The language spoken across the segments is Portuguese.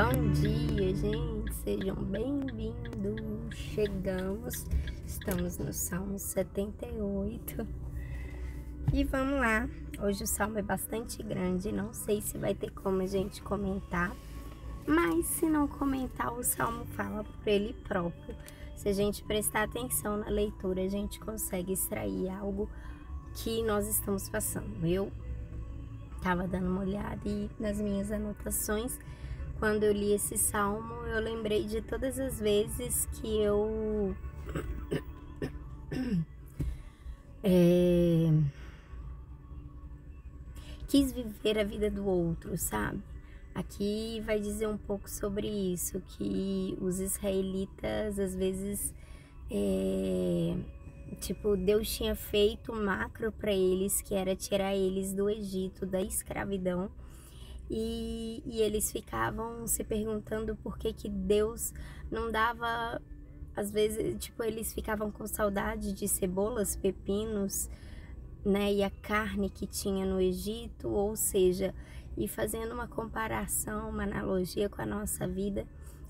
Bom dia, gente, sejam bem-vindos. Estamos no Salmo 78 e vamos lá. Hoje o salmo é bastante grande, não sei se vai ter como a gente comentar, mas se não comentar, o salmo fala por ele próprio. Se a gente prestar atenção na leitura, a gente consegue extrair algo que nós estamos passando. Eu estava dando uma olhada e nas minhas anotações, quando eu li esse salmo, eu lembrei de todas as vezes que eu quis viver a vida do outro, sabe? Aqui vai dizer um pouco sobre isso, que os israelitas, às vezes, Deus tinha feito um macro para eles, que era tirar eles do Egito, da escravidão, e eles ficavam se perguntando por que Deus não dava, às vezes, eles ficavam com saudade de cebolas, pepinos, né, e a carne que tinha no Egito, ou seja, e fazendo uma comparação, uma analogia com a nossa vida,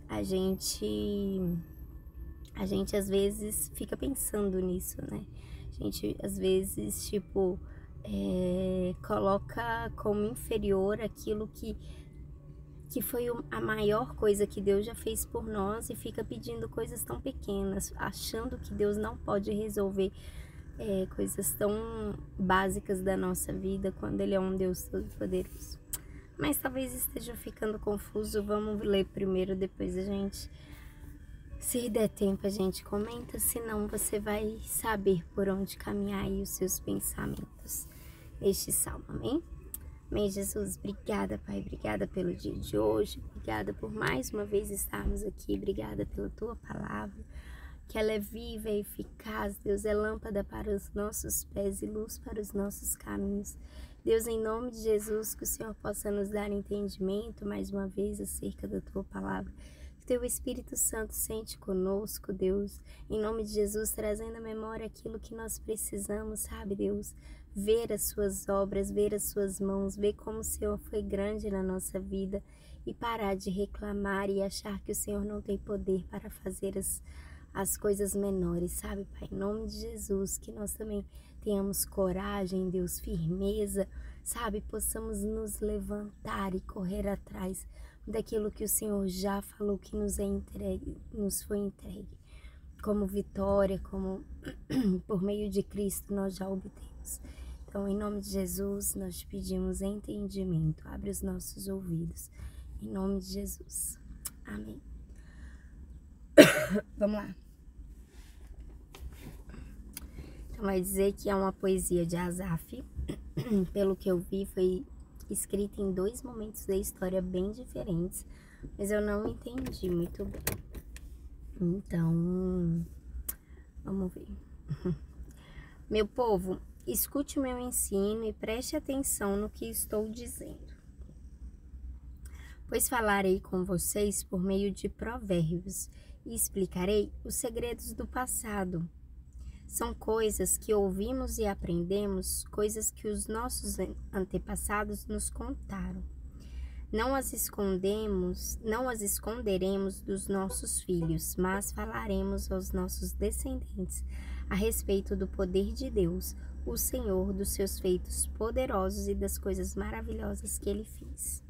a gente às vezes fica pensando nisso, né? A gente às vezes, coloca como inferior aquilo que foi a maior coisa que Deus já fez por nós e fica pedindo coisas tão pequenas, achando que Deus não pode resolver coisas tão básicas da nossa vida quando Ele é um Deus todo-poderoso. Mas talvez esteja ficando confuso, vamos ler primeiro, depois a gente, se der tempo, a gente comenta, senão você vai saber por onde caminhar aí os seus pensamentos. Este salmo, amém? Amém, Jesus, obrigada, Pai, obrigada pelo dia de hoje, obrigada por mais uma vez estarmos aqui, obrigada pela Tua palavra, que ela é viva e eficaz, Deus, é lâmpada para os nossos pés e luz para os nossos caminhos. Deus, em nome de Jesus, que o Senhor possa nos dar entendimento mais uma vez acerca da Tua palavra. Que Teu Espírito Santo sente conosco, Deus, em nome de Jesus, trazendo à memória aquilo que nós precisamos, sabe, Deus? Ver as Suas obras, ver as Suas mãos, ver como o Senhor foi grande na nossa vida e parar de reclamar e achar que o Senhor não tem poder para fazer as coisas menores, sabe, Pai? Em nome de Jesus, que nós também tenhamos coragem, Deus, firmeza, sabe? Possamos nos levantar e correr atrás daquilo que o Senhor já falou que nos foi entregue. Como vitória, como por meio de Cristo nós já obtemos. Então, em nome de Jesus, nós te pedimos entendimento. Abre os nossos ouvidos. Em nome de Jesus. Amém. Vamos lá. Então, vai dizer que é uma poesia de Asaf. Pelo que eu vi, foi escrita em 2 momentos da história bem diferentes, mas eu não entendi muito bem. Então, vamos ver. Meu povo, escute o meu ensino e preste atenção no que estou dizendo. Pois falarei com vocês por meio de provérbios e explicarei os segredos do passado. São coisas que ouvimos e aprendemos, coisas que os nossos antepassados nos contaram. Não as esconderemos dos nossos filhos, mas falaremos aos nossos descendentes a respeito do poder de Deus, o Senhor, dos seus feitos poderosos e das coisas maravilhosas que Ele fez.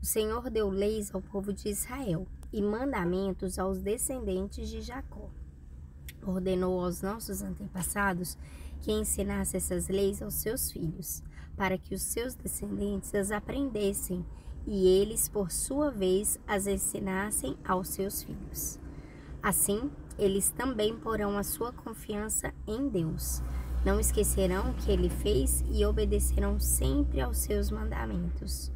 O Senhor deu leis ao povo de Israel e mandamentos aos descendentes de Jacó. Ordenou aos nossos antepassados que ensinasse essas leis aos seus filhos, para que os seus descendentes as aprendessem e eles, por sua vez, as ensinassem aos seus filhos. Assim, eles também porão a sua confiança em Deus. Não esquecerão o que Ele fez e obedecerão sempre aos seus mandamentos.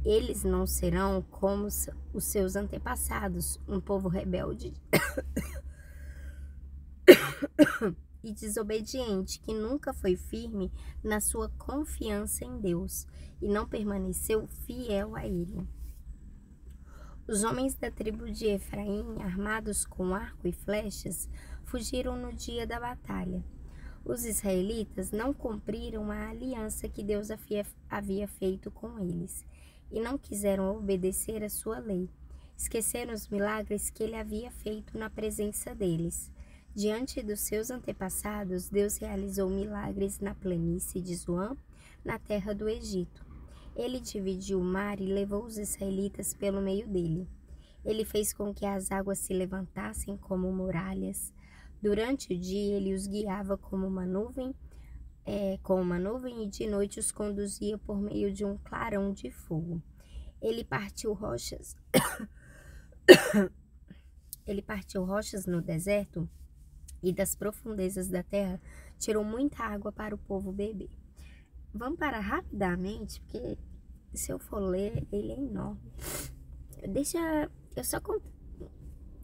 Eles não serão como os seus antepassados, um povo rebelde e desobediente, que nunca foi firme na sua confiança em Deus e não permaneceu fiel a Ele. Os homens da tribo de Efraim, armados com arco e flechas, fugiram no dia da batalha. Os israelitas não cumpriram a aliança que Deus havia feito com eles. e não quiseram obedecer à sua lei. Esqueceram os milagres que ele havia feito na presença deles. Diante dos seus antepassados, Deus realizou milagres na planície de Zoan, na terra do Egito. Ele dividiu o mar e levou os israelitas pelo meio dele. Ele fez com que as águas se levantassem como muralhas. Durante o dia ele os guiava como uma nuvem, e de noite os conduzia por meio de um clarão de fogo. Ele partiu rochas no deserto e das profundezas da terra tirou muita água para o povo beber. Vamos parar rapidamente, porque se eu for ler, ele é enorme. Deixa eu só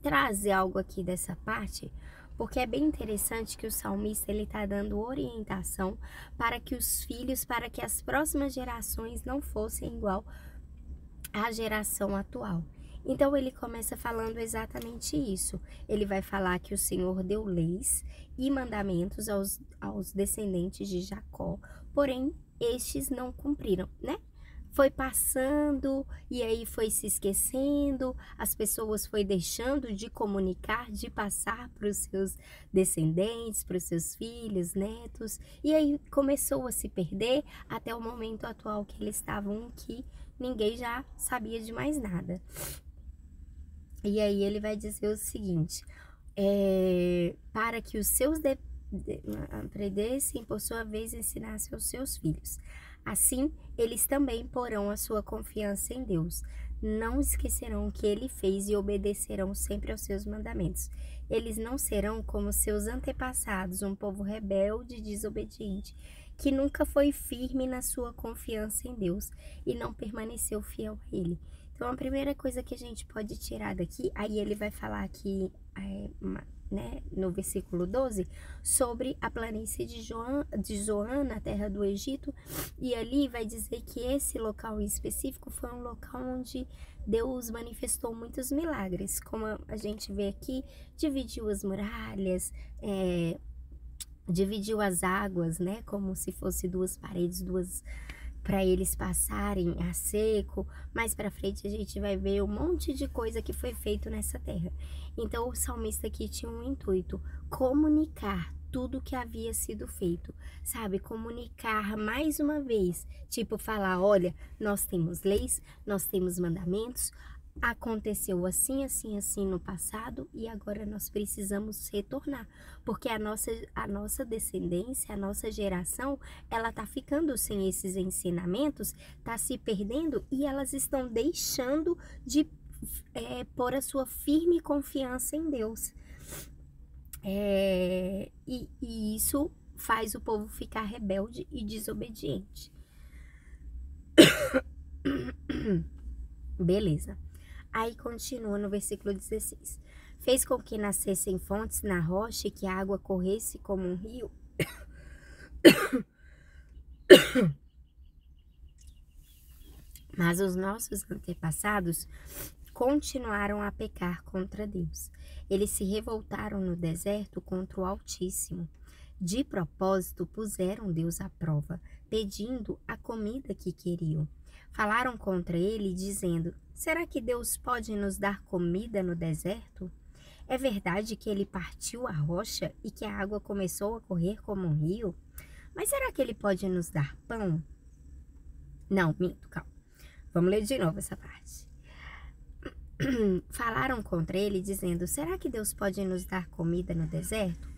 trazer algo aqui dessa parte, porque é bem interessante que o salmista ele está dando orientação para que os filhos, para que as próximas gerações não fossem igual à geração atual. Então ele começa falando exatamente isso. Ele vai falar que o Senhor deu leis e mandamentos aos descendentes de Jacó, porém estes não cumpriram, né? Foi passando e aí foi se esquecendo, as pessoas foi deixando de comunicar, de passar para os seus descendentes, para os seus filhos, netos, e aí começou a se perder até o momento atual que eles estavam, que ninguém já sabia de mais nada. E aí ele vai dizer o seguinte, para que os seus aprendessem, por sua vez, ensinassem aos seus filhos. Assim, eles também porão a sua confiança em Deus. Não esquecerão o que ele fez e obedecerão sempre aos seus mandamentos. Eles não serão como seus antepassados, um povo rebelde e desobediente, que nunca foi firme na sua confiança em Deus e não permaneceu fiel a ele. Então, a primeira coisa que a gente pode tirar daqui, aí ele vai falar aqui, no versículo 12, sobre a planície de Zoan, na terra do Egito, e ali vai dizer que esse local em específico foi um local onde Deus manifestou muitos milagres, como a gente vê aqui, dividiu as muralhas, dividiu as águas, né, como se fosse duas paredes, para eles passarem a seco. Mais para frente a gente vai ver um monte de coisa que foi feito nessa terra. Então o salmista aqui tinha um intuito, comunicar tudo que havia sido feito, sabe? Comunicar mais uma vez, tipo falar, olha, nós temos leis, nós temos mandamentos, aconteceu assim, assim, assim no passado e agora nós precisamos retornar, porque a nossa descendência, a nossa geração, ela tá ficando sem esses ensinamentos, tá se perdendo e elas estão deixando de pôr a sua firme confiança em Deus. E isso faz o povo ficar rebelde e desobediente. Beleza. Aí continua no versículo 16. Fez com que nascessem fontes na rocha e que a água corresse como um rio. Mas os nossos antepassados continuaram a pecar contra Deus. Eles se revoltaram no deserto contra o Altíssimo. De propósito, puseram Deus à prova, pedindo a comida que queriam. Falaram contra ele, dizendo, será que Deus pode nos dar comida no deserto? É verdade que ele partiu a rocha e que a água começou a correr como um rio? Mas será que ele pode nos dar pão? Não, minto, calma. Vamos ler de novo essa parte. Falaram contra ele, dizendo, será que Deus pode nos dar comida no deserto?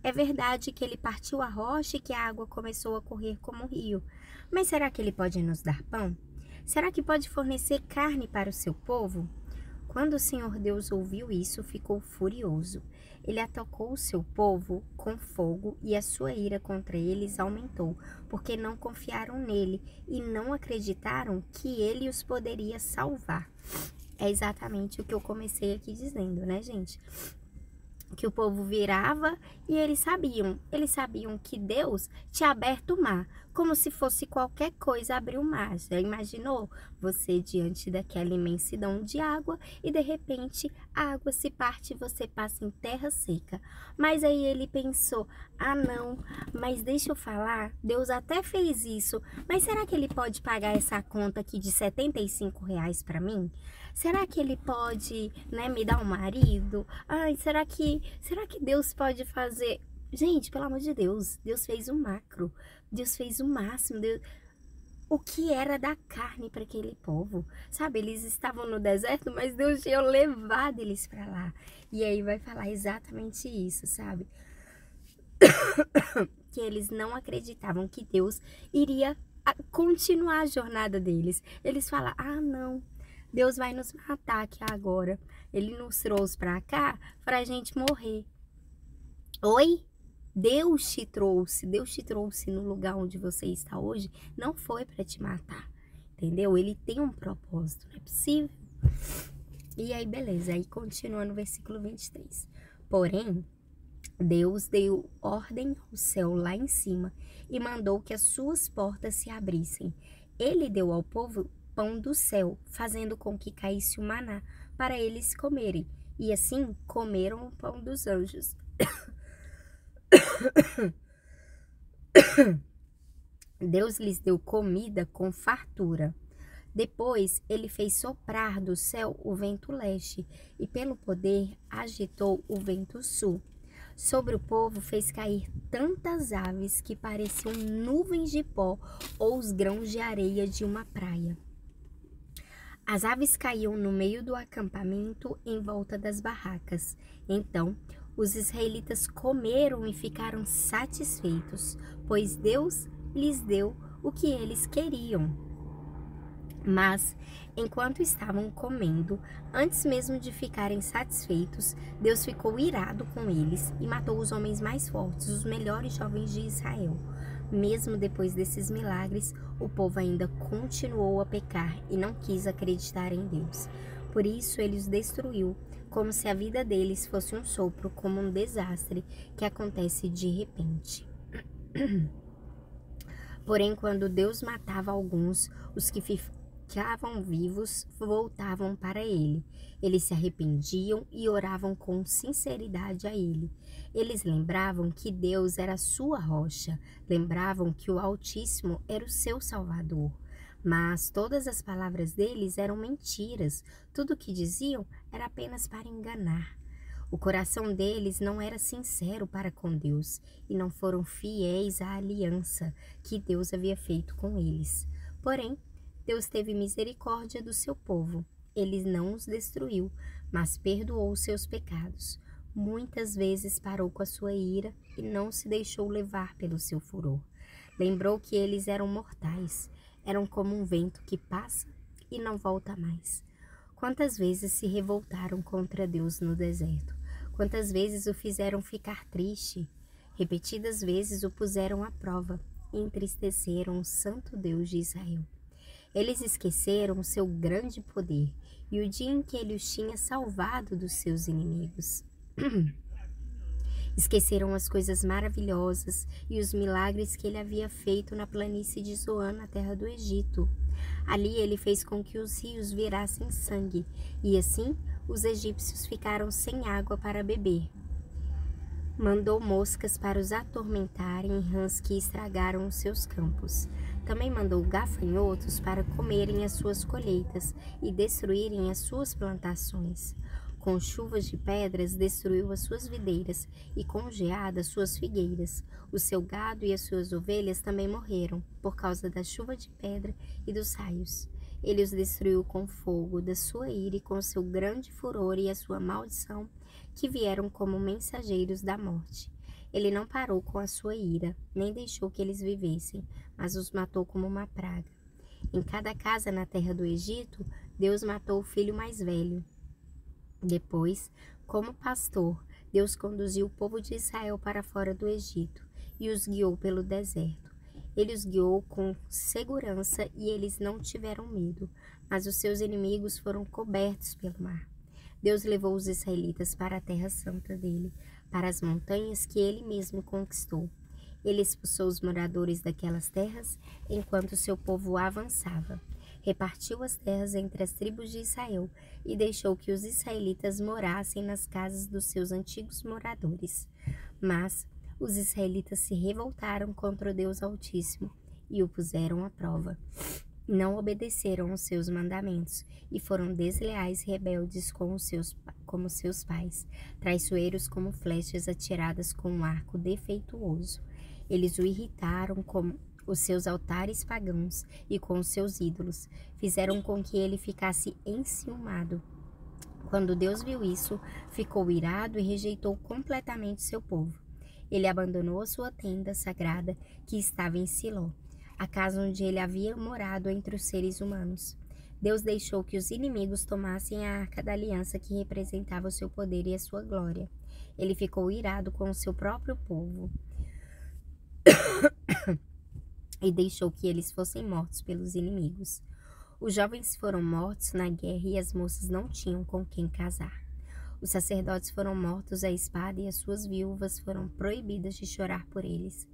É verdade que ele partiu a rocha e que a água começou a correr como um rio. Mas será que ele pode nos dar pão? Será que pode fornecer carne para o seu povo? Quando o Senhor Deus ouviu isso, ficou furioso. Ele atacou o seu povo com fogo e a sua ira contra eles aumentou, porque não confiaram nele e não acreditaram que ele os poderia salvar. É exatamente o que eu comecei aqui dizendo, né, gente? Que o povo virava e eles sabiam que Deus tinha aberto o mar. como se fosse qualquer coisa abrir o mar. Já imaginou você diante daquela imensidão de água e de repente a água se parte e você passa em terra seca? Mas aí ele pensou, ah não, mas deixa eu falar, Deus até fez isso, mas será que ele pode pagar essa conta aqui de R$ 75 para mim? Será que ele pode, né, me dar um marido? Ai, será que Deus pode fazer? Gente, pelo amor de Deus, Deus fez o macro, Deus fez o máximo, o que era da carne para aquele povo, sabe? Eles estavam no deserto, mas Deus tinha levado eles para lá. E aí vai falar exatamente isso, sabe? Que eles não acreditavam que Deus iria continuar a jornada deles. Eles falam, ah não, Deus vai nos matar aqui agora. Ele nos trouxe para cá para a gente morrer. Oi? Deus te trouxe no lugar onde você está hoje, não foi para te matar, entendeu? Ele tem um propósito, não é possível? E aí, beleza, aí continua no versículo 23. Porém, Deus deu ordem ao céu lá em cima e mandou que as suas portas se abrissem. Ele deu ao povo pão do céu, fazendo com que caísse o maná para eles comerem. E assim comeram o pão dos anjos. Deus lhes deu comida com fartura. Depois ele fez soprar do céu o vento leste e pelo poder agitou o vento sul. Sobre o povo fez cair tantas aves que pareciam nuvens de pó ou os grãos de areia de uma praia. As aves caíam no meio do acampamento em volta das barracas. Então os israelitas comeram e ficaram satisfeitos, pois Deus lhes deu o que eles queriam. Mas, enquanto estavam comendo, antes mesmo de ficarem satisfeitos, Deus ficou irado com eles e matou os homens mais fortes, os melhores jovens de Israel. Mesmo depois desses milagres, o povo ainda continuou a pecar e não quis acreditar em Deus. Por isso, ele os destruiu, como se a vida deles fosse um sopro, como um desastre que acontece de repente. Porém, quando Deus matava alguns, os que ficavam vivos voltavam para ele. Eles se arrependiam e oravam com sinceridade a ele. Eles lembravam que Deus era a sua rocha, lembravam que o Altíssimo era o seu Salvador. Mas todas as palavras deles eram mentiras, tudo o que diziam era apenas para enganar. O coração deles não era sincero para com Deus e não foram fiéis à aliança que Deus havia feito com eles. Porém, Deus teve misericórdia do seu povo. Ele não os destruiu, mas perdoou os seus pecados. Muitas vezes parou com a sua ira e não se deixou levar pelo seu furor. Lembrou que eles eram mortais, eram como um vento que passa e não volta mais. Quantas vezes se revoltaram contra Deus no deserto? Quantas vezes o fizeram ficar triste? Repetidas vezes o puseram à prova e entristeceram o santo Deus de Israel. Eles esqueceram o seu grande poder e o dia em que ele os tinha salvado dos seus inimigos. Esqueceram as coisas maravilhosas e os milagres que ele havia feito na planície de Zoan, na terra do Egito. Ali ele fez com que os rios virassem sangue, e assim os egípcios ficaram sem água para beber. Mandou moscas para os atormentarem e rãs que estragaram os seus campos. Também mandou gafanhotos para comerem as suas colheitas e destruírem as suas plantações. Com chuvas de pedras destruiu as suas videiras e com geadas suas figueiras. O seu gado e as suas ovelhas também morreram por causa da chuva de pedra e dos raios. Ele os destruiu com fogo da sua ira e com seu grande furor e a sua maldição, que vieram como mensageiros da morte. Ele não parou com a sua ira, nem deixou que eles vivessem, mas os matou como uma praga. Em cada casa na terra do Egito, Deus matou o filho mais velho. Depois, como pastor, Deus conduziu o povo de Israel para fora do Egito e os guiou pelo deserto. Ele os guiou com segurança e eles não tiveram medo, mas os seus inimigos foram cobertos pelo mar. Deus levou os israelitas para a terra santa dele, para as montanhas que ele mesmo conquistou. Ele expulsou os moradores daquelas terras enquanto seu povo avançava. Repartiu as terras entre as tribos de Israel e deixou que os israelitas morassem nas casas dos seus antigos moradores. Mas os israelitas se revoltaram contra o Deus Altíssimo e o puseram à prova. Não obedeceram aos seus mandamentos e foram desleais e rebeldes como seus pais, traiçoeiros como flechas atiradas com um arco defeituoso. Eles o irritaram com os seus altares pagãos e com os seus ídolos, fizeram com que ele ficasse enciumado. Quando Deus viu isso, ficou irado e rejeitou completamente seu povo. Ele abandonou a sua tenda sagrada que estava em Siló, a casa onde ele havia morado entre os seres humanos. Deus deixou que os inimigos tomassem a arca da aliança que representava o seu poder e a sua glória. Ele ficou irado com o seu próprio povo e deixou que eles fossem mortos pelos inimigos. Os jovens foram mortos na guerra e as moças não tinham com quem casar. Os sacerdotes foram mortos à espada e as suas viúvas foram proibidas de chorar por eles.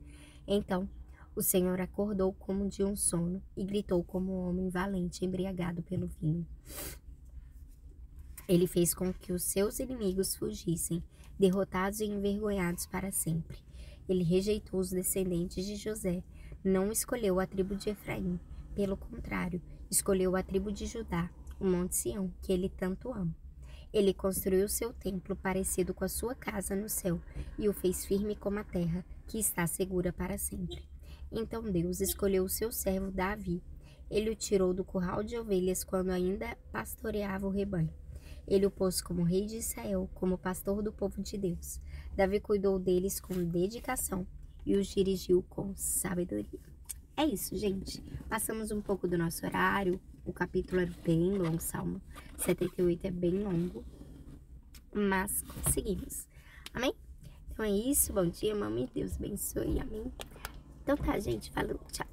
Então o Senhor acordou como de um sono e gritou como um homem valente embriagado pelo vinho. Ele fez com que os seus inimigos fugissem, derrotados e envergonhados para sempre. Ele rejeitou os descendentes de José, não escolheu a tribo de Efraim. Pelo contrário, escolheu a tribo de Judá, o Monte Sião, que ele tanto ama. Ele construiu seu templo parecido com a sua casa no céu e o fez firme como a terra, que está segura para sempre. Então Deus escolheu o seu servo Davi. Ele o tirou do curral de ovelhas quando ainda pastoreava o rebanho. Ele o pôs como rei de Israel, como pastor do povo de Deus. Davi cuidou deles com dedicação e os dirigiu com sabedoria. É isso, gente. Passamos um pouco do nosso horário. O capítulo é bem longo, Salmo 78 é bem longo, mas conseguimos. Amém? Então é isso. Bom dia, mamãe. Deus abençoe. Amém? Então tá, gente. Falou. Tchau.